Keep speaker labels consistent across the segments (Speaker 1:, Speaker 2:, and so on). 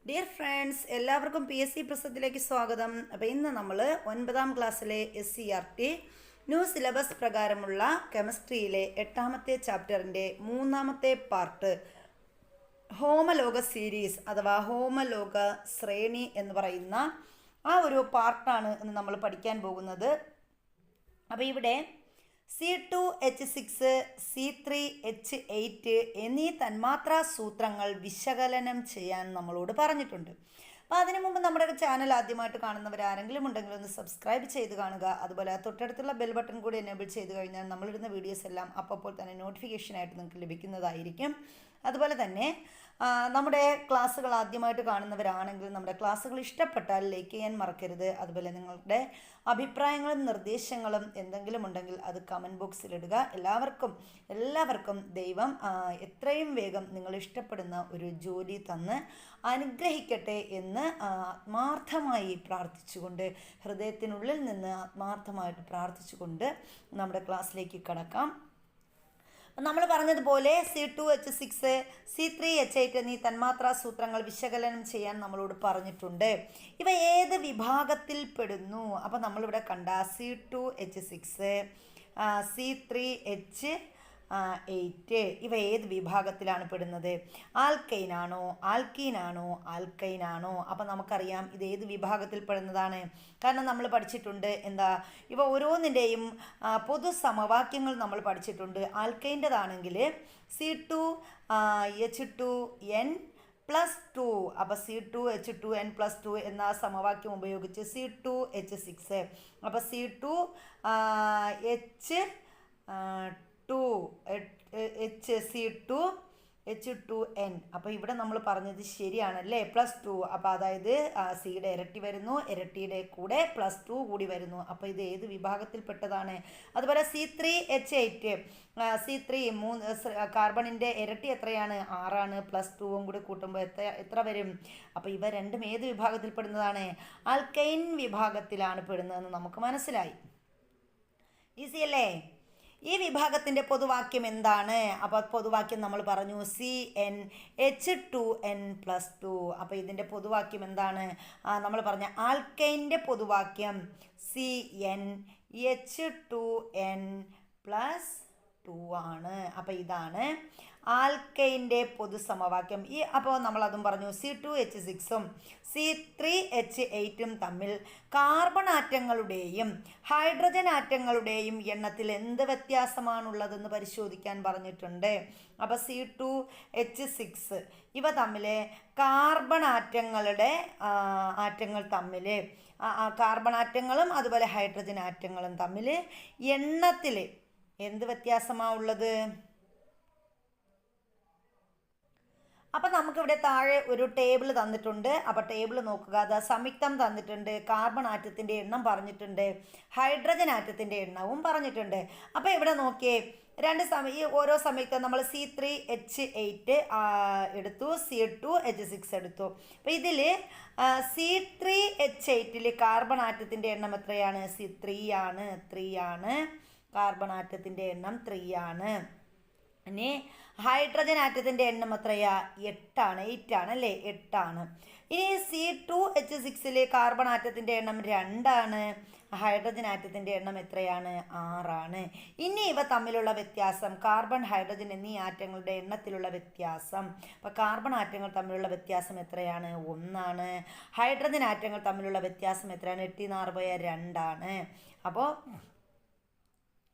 Speaker 1: Dear friends, എല്ലാവർക്കും PSC പ്രസത്തിലേക്ക് സ്വാഗതം. അപ്പോൾ ഇന്ന് നമ്മൾ 9ാം ക്ലാസ്സിലെ SCERT ന്യൂ സിലബസ് പ്രകാരമുള്ള കെമിസ്ട്രിയിലെ 8ാമത്തെ ചാപ്റ്ററിൻ്റെ 3ാമത്തെ പാർട്ട് ഹോമലോക സീരീസ് അഥവാ ഹോമലോക ശ്രേണി എന്ന് പറയുന്ന ആ ഒരു പാർട്ടാണ് ഇന്ന് നമ്മൾ പഠിക്കാൻ പോകുന്നത്. അപ്പോൾ ഇവിടെ C2H6, C3H8 എന്നീ തന്മാത്രാ സൂത്രങ്ങൾ വിശകലനം ചെയ്യാൻ നമ്മളോട് പറഞ്ഞിട്ടുണ്ട്. അപ്പോൾ അതിനു മുമ്പ് നമ്മുടെ ചാനൽ ആദ്യമായിട്ട് കാണുന്നവരാരെങ്കിലും ഉണ്ടെങ്കിൽ ഒന്ന് സബ്സ്ക്രൈബ് ചെയ്ത് കാണുക. അതുപോലെ തൊട്ടടുത്തുള്ള ബെൽ ബട്ടൺ കൂടി എനേബിൾ ചെയ്ത് കഴിഞ്ഞാൽ നമ്മളിടുന്ന വീഡിയോസ് എല്ലാം അപ്പോൾ തന്നെ നോട്ടിഫിക്കേഷനായിട്ട് നിങ്ങൾക്ക് ലഭിക്കുന്നതായിരിക്കും. അതുപോലെ തന്നെ നമ്മുടെ ക്ലാസ്സുകൾ ആദ്യമായിട്ട് കാണുന്നവരാണെങ്കിൽ നമ്മുടെ ക്ലാസ്സുകൾ ഇഷ്ടപ്പെട്ടാൽ ലൈക്ക് ചെയ്യാൻ മറക്കരുത്. അതുപോലെ നിങ്ങളുടെ അഭിപ്രായങ്ങളും നിർദ്ദേശങ്ങളും എന്തെങ്കിലും ഉണ്ടെങ്കിൽ അത് കമൻറ്റ് ബോക്സിലിടുക. എല്ലാവർക്കും ദൈവം എത്രയും വേഗം നിങ്ങൾ ഇഷ്ടപ്പെടുന്ന ഒരു ജോലി തന്ന് അനുഗ്രഹിക്കട്ടെ എന്ന് ആത്മാർത്ഥമായി പ്രാർത്ഥിച്ചുകൊണ്ട്, ഹൃദയത്തിനുള്ളിൽ നിന്ന് ആത്മാർത്ഥമായിട്ട് പ്രാർത്ഥിച്ചുകൊണ്ട് നമ്മുടെ ക്ലാസ്സിലേക്ക് കടക്കാം. നമ്മൾ പറഞ്ഞതുപോലെ C2H6, C3H8 എന്നീ തന്മാത്രാ സൂത്രങ്ങൾ വിശകലനം ചെയ്യാൻ നമ്മളോട് പറഞ്ഞിട്ടുണ്ട്. ഇവ ഏത് വിഭാഗത്തിൽ പെടുന്നു? അപ്പോൾ നമ്മളിവിടെ കണ്ട C2H6, C3H8 ഇവ ഏത് വിഭാഗത്തിലാണ് പെടുന്നത്? ആൽക്കൈനാണോ, ആൽക്കൈനാണോ? അപ്പം നമുക്കറിയാം ഇത് ഏത് വിഭാഗത്തിൽ പെടുന്നതാണ്. കാരണം നമ്മൾ പഠിച്ചിട്ടുണ്ട് എന്താ, ഇവ ഓരോന്നിൻ്റെയും പൊതു സമവാക്യങ്ങൾ നമ്മൾ പഠിച്ചിട്ടുണ്ട്. ആൽക്കൈൻ്റെതാണെങ്കിൽ C2H2N +2. അപ്പോൾ C2H2N+2 എന്ന സമവാക്യം ഉപയോഗിച്ച് C2H6, അപ്പോൾ C2H2N. അപ്പോൾ ഇവിടെ നമ്മൾ പറഞ്ഞത് ശരിയാണല്ലേ, +2. അപ്പോൾ അതായത് സിയുടെ ഇരട്ടി വരുന്നു, ഇരട്ടിയുടെ കൂടെ +2 കൂടി വരുന്നു. അപ്പോൾ ഇത് ഏത് വിഭാഗത്തിൽപ്പെട്ടതാണ്? അതുപോലെ C3H8, C3 കാർബണിൻ്റെ ഇരട്ടി എത്രയാണ്? 6ആണ്. +2 കൂടി കൂട്ടുമ്പോൾ എത്ര വരും? അപ്പോൾ ഇവ രണ്ടും ഏത് വിഭാഗത്തിൽപ്പെടുന്നതാണ്? ആൽക്കൈൻ വിഭാഗത്തിലാണ് പെടുന്നതെന്ന് നമുക്ക് മനസ്സിലായി. ഈസി അല്ലേ? ഈ വിഭാഗത്തിൻ്റെ പൊതുവാക്യം എന്താണ്? അപ്പോൾ പൊതുവാക്യം നമ്മൾ പറഞ്ഞു CnH2n+2. അപ്പോൾ ഇതിൻ്റെ പൊതുവാക്യം എന്താണ്? നമ്മൾ പറഞ്ഞ ആൽക്കൈൻ്റെ പൊതുവാക്യം CnH2n+2 ആണ്. അപ്പോൾ ഇതാണ് ആൽക്കൈൻ്റെ പൊതുസമവാക്യം. അപ്പോൾ നമ്മളതും പറഞ്ഞു. C2H6ഉം C3H8ഉം തമ്മിൽ കാർബൺ ആറ്റങ്ങളുടെയും ഹൈഡ്രജൻ ആറ്റങ്ങളുടെയും എണ്ണത്തിൽ എന്ത് വ്യത്യാസമാണുള്ളതെന്ന് പരിശോധിക്കാൻ പറഞ്ഞിട്ടുണ്ട്. അപ്പോൾ C2H6 ഇവ തമ്മിൽ കാർബൺ ആറ്റങ്ങൾ തമ്മിൽ കാർബൺ ആറ്റങ്ങളും അതുപോലെ ഹൈഡ്രജൻ ആറ്റങ്ങളും തമ്മിൽ എണ്ണത്തിൽ എന്ത് വ്യത്യാസമാണ് ഉള്ളത്? അപ്പം നമുക്കിവിടെ താഴെ ഒരു ടേബിൾ തന്നിട്ടുണ്ട്. അപ്പോൾ ടേബിൾ നോക്കുക. അത് സംയുക്തം തന്നിട്ടുണ്ട്, കാർബൺ ആറ്റത്തിൻ്റെ എണ്ണം പറഞ്ഞിട്ടുണ്ട്, ഹൈഡ്രജൻ ആറ്റത്തിൻ്റെ എണ്ണവും പറഞ്ഞിട്ടുണ്ട്. അപ്പോൾ ഇവിടെ നോക്കിയേ, ഈ ഓരോ സംയുക്തം നമ്മൾ C3H8 എടുത്തു, C2H6 എടുത്തു. അപ്പോൾ ഇതിൽ C3H8 കാർബൺ ആറ്റത്തിൻ്റെ എണ്ണം എത്രയാണ്? 3 ആണ്. കാർബൺ ആറ്റത്തിൻ്റെ എണ്ണം 3 ആണ്. ഇനി ഹൈഡ്രജൻ ആറ്റത്തിൻ്റെ എണ്ണം എത്രയാ? 8 ആണ് അല്ലേ? 8 ആണ്. ഇനി C2H6 കാർബൺ ആറ്റത്തിൻ്റെ എണ്ണം 2 ആണ്. ഹൈഡ്രജൻ ആറ്റത്തിൻ്റെ എണ്ണം എത്രയാണ്? 6 ആണ്. ഇനി ഇവ തമ്മിലുള്ള വ്യത്യാസം, കാർബൺ, ഹൈഡ്രജൻ എന്നീ ആറ്റങ്ങളുടെ എണ്ണത്തിലുള്ള വ്യത്യാസം. അപ്പോൾ കാർബൺ ആറ്റങ്ങൾ തമ്മിലുള്ള വ്യത്യാസം എത്രയാണ്? 1 ആണ്. ഹൈഡ്രജൻ ആറ്റങ്ങൾ തമ്മിലുള്ള വ്യത്യാസം എത്രയാണ്? 8×6 ആണ്. അപ്പോൾ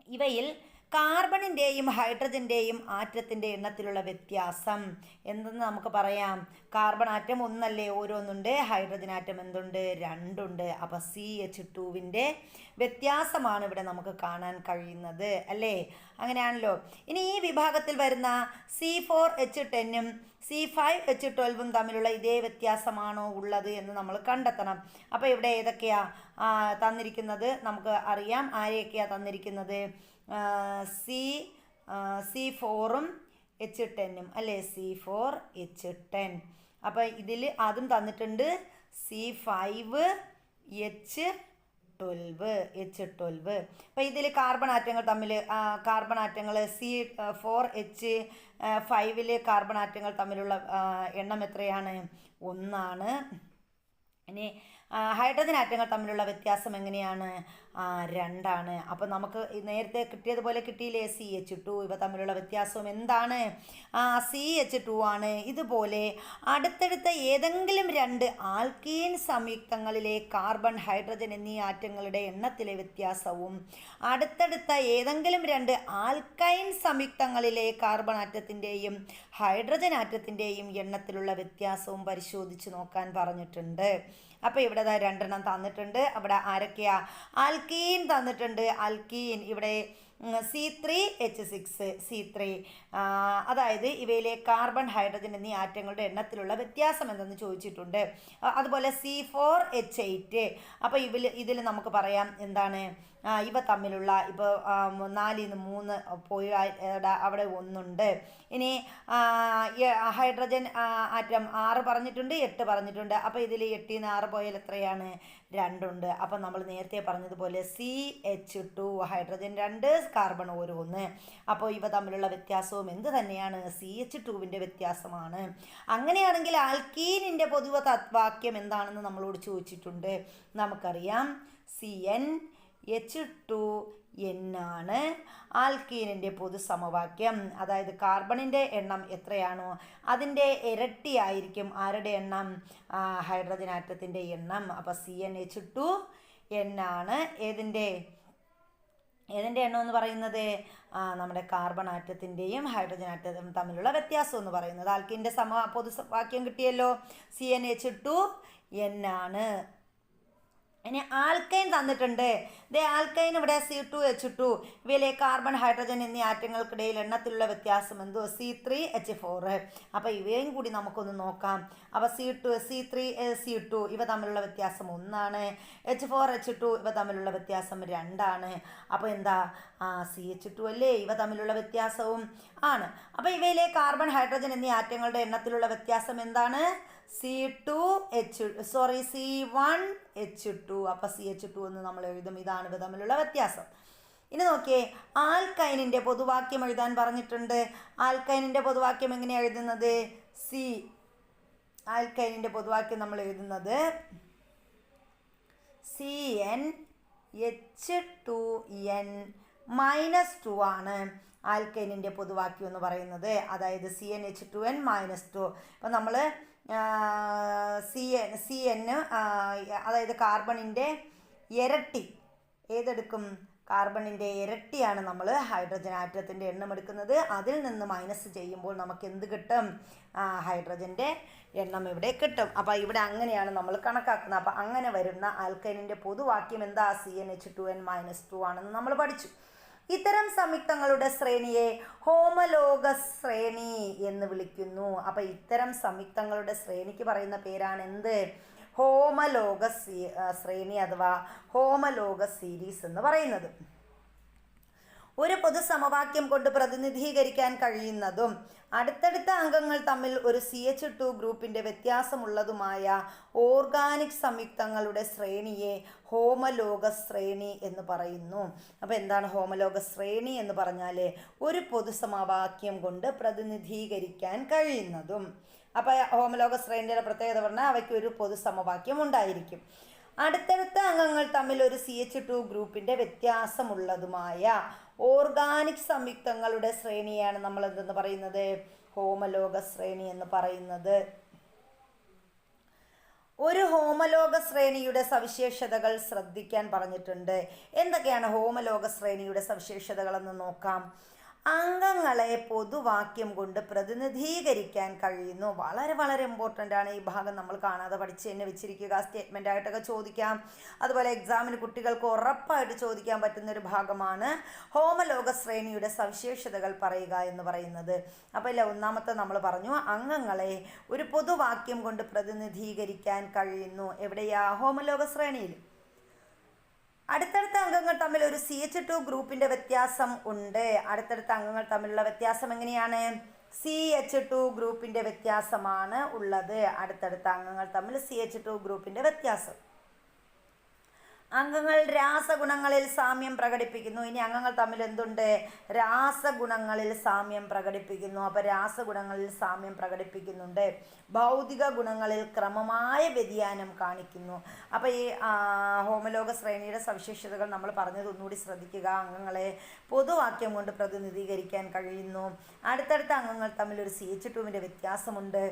Speaker 1: ഇവയിൽ കാർബണിൻ്റെയും ഹൈഡ്രജൻ്റെയും ആറ്റത്തിൻ്റെ എണ്ണത്തിലുള്ള വ്യത്യാസം എന്തെന്ന് നമുക്ക് പറയാം. കാർബൺ ആറ്റം 1 അല്ലേ, ഓരോന്നുണ്ട്. ഹൈഡ്രജൻ ആറ്റം എന്തുണ്ട്? 2 ഉണ്ട്. അപ്പോൾ CH2വിൻ്റെ വ്യത്യാസമാണ് ഇവിടെ നമുക്ക് കാണാൻ കഴിയുന്നത് അല്ലേ? അങ്ങനെയാണല്ലോ. ഇനി ഈ വിഭാഗത്തിൽ വരുന്ന C4H10ഉം C5H12ഉം തമ്മിലുള്ള ഇതേ വ്യത്യാസമാണോ ഉള്ളത് എന്ന് നമ്മൾ കണ്ടെത്തണം. അപ്പോൾ ഇവിടെ ഏതൊക്കെയാണ് തന്നിരിക്കുന്നത്? നമുക്ക് അറിയാം. ആരെയൊക്കെയാണ് തന്നിരിക്കുന്നത്? C4ഉം H10ഉം അല്ലേ? C4H10. അപ്പോൾ ഇതിൽ അതും തന്നിട്ടുണ്ട് C5H12 H12. അപ്പോൾ ഇതിൽ കാർബൺ ആറ്റങ്ങൾ തമ്മിൽ കാർബൺ ആറ്റങ്ങൾ C4H5 കാർബൺ ആറ്റങ്ങൾ തമ്മിലുള്ള എണ്ണം എത്രയാണ്? 1. ഇനി ഹൈഡ്രജൻ ആറ്റങ്ങൾ തമ്മിലുള്ള വ്യത്യാസം എങ്ങനെയാണ്? 2. അപ്പോൾ നമുക്ക് നേരത്തെ കിട്ടിയതുപോലെ കിട്ടിയില്ലേ? CH2. ഇവ തമ്മിലുള്ള വ്യത്യാസവും എന്താണ്? CH2 ആണ്. ഇതുപോലെ അടുത്തടുത്ത ഏതെങ്കിലും 2 ആൽക്കീൻ സംയുക്തങ്ങളിലെ കാർബൺ, ഹൈഡ്രജൻ എന്നീ ആറ്റങ്ങളുടെ എണ്ണത്തിലെ വ്യത്യാസവും അടുത്തടുത്ത ഏതെങ്കിലും 2 ആൽക്കൈൻ സംയുക്തങ്ങളിലെ കാർബൺ ആറ്റത്തിൻ്റെയും ഹൈഡ്രജൻ ആറ്റത്തിൻ്റെയും എണ്ണത്തിലുള്ള വ്യത്യാസവും പരിശോധിച്ച് നോക്കാൻ പറഞ്ഞിട്ടുണ്ട്. അപ്പോൾ ഇവിടെ 2 തന്നിട്ടുണ്ട്. അവിടെ ആരൊക്കെയാ? ആൽക്കീൻ തന്നിട്ടുണ്ട്. ആൽക്കീൻ ഇവിടെ C3H6 C3. അതായത് ഇവയിലെ കാർബൺ, ഹൈഡ്രജൻ എന്നീ ആറ്റങ്ങളുടെ എണ്ണത്തിലുള്ള വ്യത്യാസം എന്തെന്ന് ചോദിച്ചിട്ടുണ്ട്. അതുപോലെ C4H8. അപ്പോൾ ഇതിൽ നമുക്ക് പറയാം എന്താണ്? ഇവ തമ്മിലുള്ള ഇപ്പോൾ 4 ൽ 3 പോയി അവിടെ 1 ഇനി ഹൈഡ്രജൻ ആറ്റം 6 പറഞ്ഞിട്ടുണ്ട്, 8 പറഞ്ഞിട്ടുണ്ട്. അപ്പോൾ ഇതിൽ 8 ൽ 6 പോയാൽ എത്രയാണ്? 2. അപ്പം നമ്മൾ നേരത്തെ പറഞ്ഞതുപോലെ CH2 ഹൈഡ്രജൻ 2, കാർബൺ 1. അപ്പോൾ ഇവ തമ്മിലുള്ള വ്യത്യാസവും എന്ത് തന്നെയാണ്? CH2വിൻ്റെ വ്യത്യാസമാണ്. അങ്ങനെയാണെങ്കിൽ ആൽക്കീനിൻ്റെ പൊതുവ തത്വാക്യം എന്താണെന്ന് നമ്മളോട് ചോദിച്ചിട്ടുണ്ട്. നമുക്കറിയാം CnH2n ആണ് ആൽക്കീനിൻ്റെ പൊതു സമവാക്യം. അതായത് കാർബണിൻ്റെ എണ്ണം എത്രയാണോ അതിൻ്റെ ഇരട്ടിയായിരിക്കും ആരുടെ എണ്ണം? ഹൈഡ്രജൻ ആറ്റത്തിൻ്റെ എണ്ണം. അപ്പോൾ CnH2n ആണ് ഏതിൻ്റെ എണ്ണം എന്ന് പറയുന്നത്? നമ്മുടെ കാർബൺ ആറ്റത്തിൻ്റെയും ഹൈഡ്രജൻ ആറ്റവും തമ്മിലുള്ള വ്യത്യാസം എന്ന് പറയുന്നത്. ആൽക്കീനിൻ്റെ പൊതുവാക്യം കിട്ടിയല്ലോ. CnH2n ആണ്. ഇനി ആൽക്കൈൻ തന്നിട്ടുണ്ട്. ആൽക്കൈൻ ഇവിടെ C2H2. ഇവയിലെ കാർബൺ, ഹൈഡ്രജൻ എന്നീ ആറ്റങ്ങൾക്കിടയിൽ എണ്ണത്തിലുള്ള വ്യത്യാസം എന്തോ? C3H4. അപ്പോൾ ഇവയും കൂടി നമുക്കൊന്ന് നോക്കാം. അപ്പോൾ C3C2 ഇവ തമ്മിലുള്ള വ്യത്യാസം 1. H4H2 ഇവ തമ്മിലുള്ള വ്യത്യാസം 2. അപ്പോൾ എന്താ? CH2 അല്ലേ? ഇവ തമ്മിലുള്ള വ്യത്യാസവും ആണ്. അപ്പോൾ ഇവയിലെ കാർബൺ, ഹൈഡ്രജൻ എന്നീ ആറ്റങ്ങളുടെ എണ്ണത്തിലുള്ള വ്യത്യാസം എന്താണ്? C1H2. അപ്പോൾ CH2 എന്ന് നമ്മൾ എഴുതും. ഇതാണ് ഇവ തമ്മിലുള്ള വ്യത്യാസം. ഇനി നോക്കിയേ, ആൽക്കൈനിൻ്റെ പൊതുവാക്യം എഴുതാൻ പറഞ്ഞിട്ടുണ്ട്. ആൽക്കൈനിൻ്റെ പൊതുവാക്യം എങ്ങനെയാണ് എഴുതുന്നത്? ആൽക്കൈനിൻ്റെ പൊതുവാക്യം നമ്മൾ എഴുതുന്നത് CnH2n-2 ആണ്. ആൽക്കൈനിൻ്റെ പൊതുവാക്യം എന്ന് പറയുന്നത്. അതായത് CnH2n-2. അപ്പോൾ നമ്മൾ CN അതായത് കാർബണിൻ്റെ ഇരട്ടി ഏതെടുക്കും? കാർബണിൻ്റെ ഇരട്ടിയാണ് നമ്മൾ ഹൈഡ്രജൻ ആറ്റത്തിൻ്റെ എണ്ണം എടുക്കുന്നത്. അതിൽ നിന്ന് മൈനസ് ചെയ്യുമ്പോൾ നമുക്ക് എന്ത് കിട്ടും? ഹൈഡ്രജൻ്റെ എണ്ണം ഇവിടെ കിട്ടും. അപ്പോൾ ഇവിടെ അങ്ങനെയാണ് നമ്മൾ കണക്കാക്കുന്നത്. അപ്പോൾ അങ്ങനെ വരുന്ന ആൽക്കൈനിൻ്റെ പൊതുവാക്യം എന്താ? CnH2n-2 ആണെന്ന് നമ്മൾ പഠിച്ചു. ഇത്തരം സംയുക്തങ്ങളുടെ ശ്രേണിയെ ഹോമലോഗസ് ശ്രേണി എന്ന് വിളിക്കുന്നു. അപ്പോൾ ഇത്തരം സംയുക്തങ്ങളുടെ ശ്രേണിക്ക് പറയുന്ന പേരാണ് എന്ത്? ഹോമലോഗസ് ശ്രേണി അഥവാ ഹോമലോഗസ് സീരീസ് എന്ന് പറയുന്നത്. ഒരു പൊതുസമവാക്യം കൊണ്ട് പ്രതിനിധീകരിക്കാൻ കഴിയുന്നതും അടുത്തടുത്ത അംഗങ്ങൾ തമ്മിൽ ഒരു CH2 ഗ്രൂപ്പിൻ്റെ വ്യത്യാസമുള്ളതുമായ ഓർഗാനിക് സംയുക്തങ്ങളുടെ ശ്രേണിയെ ഹോമലോഗസ് ശ്രേണി എന്ന് പറയുന്നു. അപ്പോൾ എന്താണ് ഹോമലോഗസ് ശ്രേണി എന്ന് പറഞ്ഞാൽ? ഒരു പൊതുസമവാക്യം കൊണ്ട് പ്രതിനിധീകരിക്കാൻ കഴിയുന്നതും. അപ്പോൾ ഹോമലോഗസ് ശ്രേണിയുടെ പ്രത്യേകത പറഞ്ഞാൽ അവയ്ക്ക് ഒരു പൊതുസമവാക്യം ഉണ്ടായിരിക്കും. അടുത്തടുത്ത അംഗങ്ങൾ തമ്മിൽ ഒരു CH2 ഗ്രൂപ്പിൻ്റെ വ്യത്യാസമുള്ളതുമായ ഓർഗാനിക് സംയുക്തങ്ങളുടെ ശ്രേണിയാണ് നമ്മൾ എന്തെന്ന് പറയുന്നത്? ഹോമലോഗസ് ശ്രേണി എന്ന് പറയുന്നത്. ഒരു ഹോമലോഗസ് ശ്രേണിയുടെ സവിശേഷതകൾ ശ്രദ്ധിക്കാൻ പറഞ്ഞിട്ടുണ്ട്. എന്തൊക്കെയാണ് ഹോമലോഗസ് ശ്രേണിയുടെ സവിശേഷതകളെന്ന് നോക്കാം. അംഗങ്ങളെ പൊതുവാക്യം കൊണ്ട് പ്രതിനിധീകരിക്കാൻ കഴിയുന്നു. വളരെ വളരെ ഇമ്പോർട്ടൻ്റ് ആണ് ഈ ഭാഗം. നമ്മൾ കാണാതെ പഠിച്ച് തന്നെ വെച്ചിരിക്കുക. സ്റ്റേറ്റ്മെൻ്റ് ആയിട്ടൊക്കെ ചോദിക്കാം. അതുപോലെ എക്സാമിന് കുട്ടികൾക്ക് ഉറപ്പായിട്ട് ചോദിക്കാൻ പറ്റുന്നൊരു ഭാഗമാണ് ഹോമലോഗസ് ശ്രേണിയുടെ സവിശേഷതകൾ പറയുക എന്ന് പറയുന്നത്. അപ്പോൾ ഒന്നാമത്തെ നമ്മൾ പറഞ്ഞു അംഗങ്ങളെ ഒരു പൊതുവാക്യം കൊണ്ട് പ്രതിനിധീകരിക്കാൻ കഴിയുന്നു. എവിടെയാ? ഹോമലോഗസ് ശ്രേണിയിൽ. അടുത്തടുത്ത അംഗങ്ങൾ തമ്മിൽ ഒരു CH2 ഗ്രൂപ്പിൻ്റെ വ്യത്യാസം ഉണ്ട്. അടുത്തടുത്ത അംഗങ്ങൾ തമ്മിലുള്ള വ്യത്യാസം എങ്ങനെയാണ്? CH2 ഗ്രൂപ്പിൻ്റെ വ്യത്യാസമാണ് ഉള്ളത്. അടുത്തടുത്ത അംഗങ്ങൾ തമ്മിൽ CH2 ഗ്രൂപ്പിൻ്റെ വ്യത്യാസം. അംഗങ്ങൾ രാസഗുണങ്ങളിൽ സാമ്യം പ്രകടിപ്പിക്കുന്നു. ഇനി അംഗങ്ങൾ തമ്മിൽ എന്തുണ്ട്? രാസഗുണങ്ങളിൽ സാമ്യം പ്രകടിപ്പിക്കുന്നു. അപ്പോൾ രാസഗുണങ്ങളിൽ സാമ്യം പ്രകടിപ്പിക്കുന്നുണ്ട്. ഭൗതിക ഗുണങ്ങളിൽ ക്രമമായ വ്യതിയാനം കാണിക്കുന്നു. അപ്പോൾ ഈ ഹോമലോക ശ്രേണിയുടെ സവിശേഷതകൾ നമ്മൾ പറഞ്ഞത് ഒന്നുകൂടി ശ്രദ്ധിക്കുക. അംഗങ്ങളെ പൊതുവാക്യം കൊണ്ട് പ്രതിനിധീകരിക്കാൻ കഴിയുന്നു. അടുത്തടുത്ത അംഗങ്ങൾ തമ്മിൽ ഒരു CH2വിൻ്റെ വ്യത്യാസമുണ്ട്.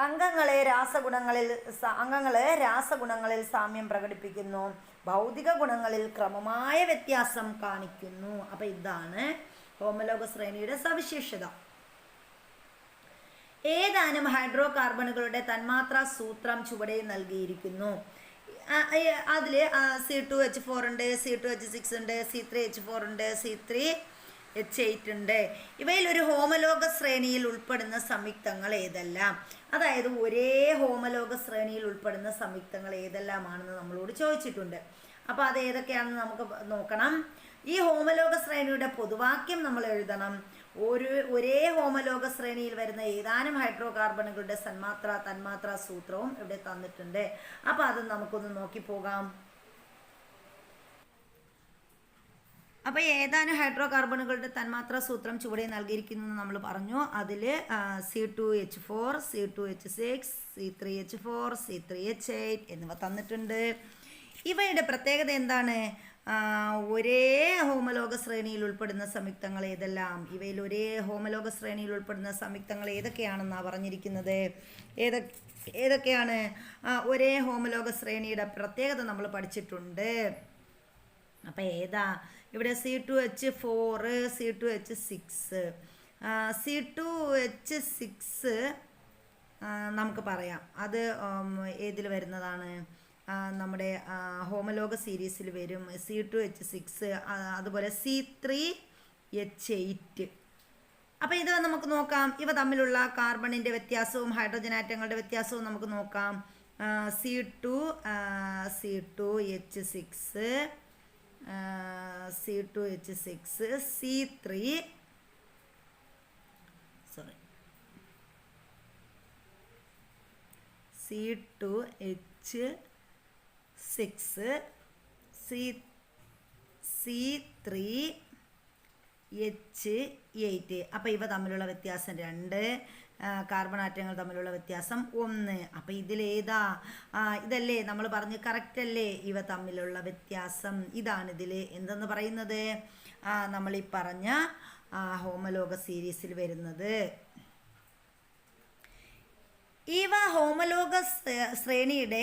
Speaker 1: അംഗങ്ങളെ രാസഗുണങ്ങളിൽ സാമ്യം പ്രകടിപ്പിക്കുന്നു. ഭൗതിക ഗുണങ്ങളിൽ ക്രമമായ വ്യത്യാസം കാണിക്കുന്നു. അപ്പം ഇതാണ് ഹോമലോക ശ്രേണിയുടെ സവിശേഷത. ഏതാനും ഹൈഡ്രോ കാർബണുകളുടെ തന്മാത്രാ സൂത്രം ചുവടെ നൽകിയിരിക്കുന്നു. അതിൽ C2H4 ഉണ്ട്, C2H6 ഉണ്ട്, C3H4 ഉണ്ട്, C3H8 ഉണ്ട്. ഇവയിൽ ഒരു ഹോമലോക ശ്രേണിയിൽ ഉൾപ്പെടുന്ന സംയുക്തങ്ങൾ ഏതെല്ലാം? അതായത് ഒരേ ഹോമലോക ശ്രേണിയിൽ ഉൾപ്പെടുന്ന സംയുക്തങ്ങൾ ഏതെല്ലാമാണെന്ന് നമ്മളോട് ചോദിച്ചിട്ടുണ്ട്. അപ്പോൾ അത് ഏതൊക്കെയാണെന്ന് നമുക്ക് നോക്കണം. ഈ ഹോമലോക ശ്രേണിയുടെ പൊതുവാക്യം നമ്മൾ എഴുതണം. ഒരേ ഹോമലോക ശ്രേണിയിൽ വരുന്ന ഏതാനും ഹൈഡ്രോ കാർബണുകളുടെ തന്മാത്രാ സൂത്രവും ഇവിടെ തന്നിട്ടുണ്ട്. അപ്പോൾ അത് നമുക്കൊന്ന് നോക്കിപ്പോകാം. അപ്പോൾ ഏതാനും ഹൈഡ്രോ കാർബണുകളുടെ തന്മാത്രാ സൂത്രം ചുവടെ നൽകിയിരിക്കുന്നു എന്ന് നമ്മൾ പറഞ്ഞു. അതിൽ C2H4, C2H6, C3H4, C3H8 എന്നിവ തന്നിട്ടുണ്ട്. ഇവയുടെ പ്രത്യേകത എന്താണ്? ഒരേ ഹോമലോക ശ്രേണിയിൽ ഉൾപ്പെടുന്ന സംയുക്തങ്ങൾ ഏതെല്ലാം? ഇവയിൽ ഒരേ ഹോമലോക ശ്രേണിയിൽ ഉൾപ്പെടുന്ന സംയുക്തങ്ങൾ ഏതൊക്കെയാണെന്നാണ് പറഞ്ഞിരിക്കുന്നത്. ഏതൊക്കെയാണ്? ഒരേ ഹോമലോക ശ്രേണിയുടെ പ്രത്യേകത നമ്മൾ പഠിച്ചിട്ടുണ്ട്. അപ്പോൾ ഏതാ? ഇവിടെ C2H4, C2H6. C2H6 നമുക്ക് പറയാം. അത് ഏതിൽ വരുന്നതാണ്? നമ്മുടെ ഹോമലോക സീരീസിൽ വരും. C2H6, അതുപോലെ C3H8. അപ്പോൾ ഇത് നമുക്ക് നോക്കാം. ഇവ തമ്മിലുള്ള കാർബണിൻ്റെ വ്യത്യാസവും ഹൈഡ്രജൻ ആറ്റങ്ങളുടെ വ്യത്യാസവും നമുക്ക് നോക്കാം. C2H6, C3H8. അപ്പോൾ ഇവ തമ്മിലുള്ള വ്യത്യാസം 2, കാർബൺ ആറ്റങ്ങൾ തമ്മിലുള്ള വ്യത്യാസം 1. അപ്പോൾ ഇതിലേതാ? ഇതല്ലേ നമ്മൾ പറഞ്ഞ് കറക്റ്റ് അല്ലേ? ഇവ തമ്മിലുള്ള വ്യത്യാസം ഇതാണിതിൽ എന്തെന്ന് പറയുന്നത്? നമ്മളീ പറഞ്ഞ ഹോമലോക സീരീസിൽ വരുന്നത്. ഇവ ഹോമലോക ശ്രേണിയുടെ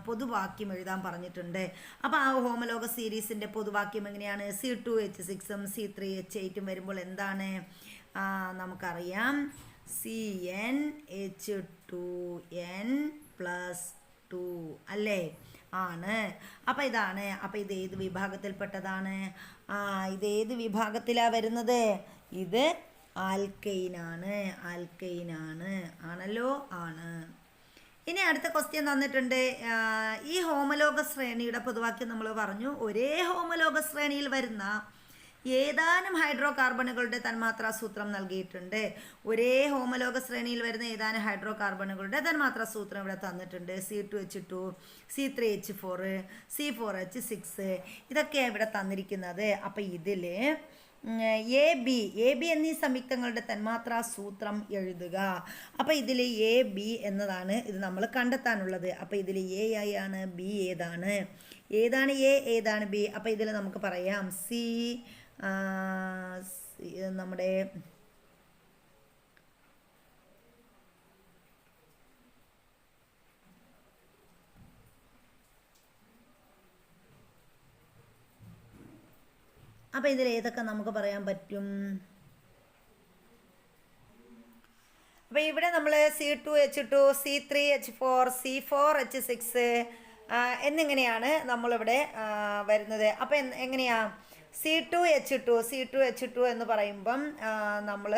Speaker 1: പൊതുവാക്യം എഴുതാൻ പറഞ്ഞിട്ടുണ്ട്. അപ്പോൾ ആ ഹോമലോക സീരീസിൻ്റെ പൊതുവാക്യം എങ്ങനെയാണ്? C2H6ഉം C3H8ഉം വരുമ്പോൾ എന്താണ്? നമുക്കറിയാം CnH2n+2 അല്ലേ? ആണ്. അപ്പോൾ ഇതാണ്. അപ്പോൾ ഇത് ഏത് വിഭാഗത്തിൽപ്പെട്ടതാണ്? ഇത് ഏത് വിഭാഗത്തിലാണ് വരുന്നത്? ഇത് ആൽക്കൈനാണ്. ആണല്ലോ? ആണ്. ഇനി അടുത്ത ക്വസ്റ്റ്യൻ തന്നിട്ടുണ്ട്. ഈ ഹോമലോക ശ്രേണിയുടെ പൊതുവാക്യം നമ്മൾ പറഞ്ഞു. ഒരേ ഹോമലോക ശ്രേണിയിൽ വരുന്ന ഏതാനും ഹൈഡ്രോ കാർബണുകളുടെ തന്മാത്രാ സൂത്രം നൽകിയിട്ടുണ്ട്. ഒരേ ഹോമലോക ശ്രേണിയിൽ വരുന്ന ഏതാനും ഹൈഡ്രോ കാർബണുകളുടെ തന്മാത്രാ സൂത്രം ഇവിടെ തന്നിട്ടുണ്ട്. C2H2, C3H4, C4H6 ഇതൊക്കെയാണ് ഇവിടെ തന്നിരിക്കുന്നത്. അപ്പോൾ ഇതിൽ AB എന്നീ സംയുക്തങ്ങളുടെ തന്മാത്രാ സൂത്രം എഴുതുക. അപ്പോൾ ഇതിൽ AB എന്നതാണ് ഇത് നമ്മൾ കണ്ടെത്താനുള്ളത്. അപ്പോൾ ഇതിൽ A ആണ്, B ഏതാണ്? ഏതാണ് A, ഏതാണ് B? അപ്പോൾ ഇതിൽ നമുക്ക് പറയാം നമ്മുടെ അപ്പോൾ ഇതിൽ ഏതൊക്കെ നമുക്ക് പറയാൻ പറ്റും? അപ്പോൾ ഇവിടെ നമ്മൾ C2H2, C3H4, C4H6 എന്നിങ്ങനെയാണ് നമ്മളിവിടെ വരുന്നത്. അപ്പോൾ എങ്ങനെയാ? C2H2 എന്ന് പറയുമ്പം നമ്മൾ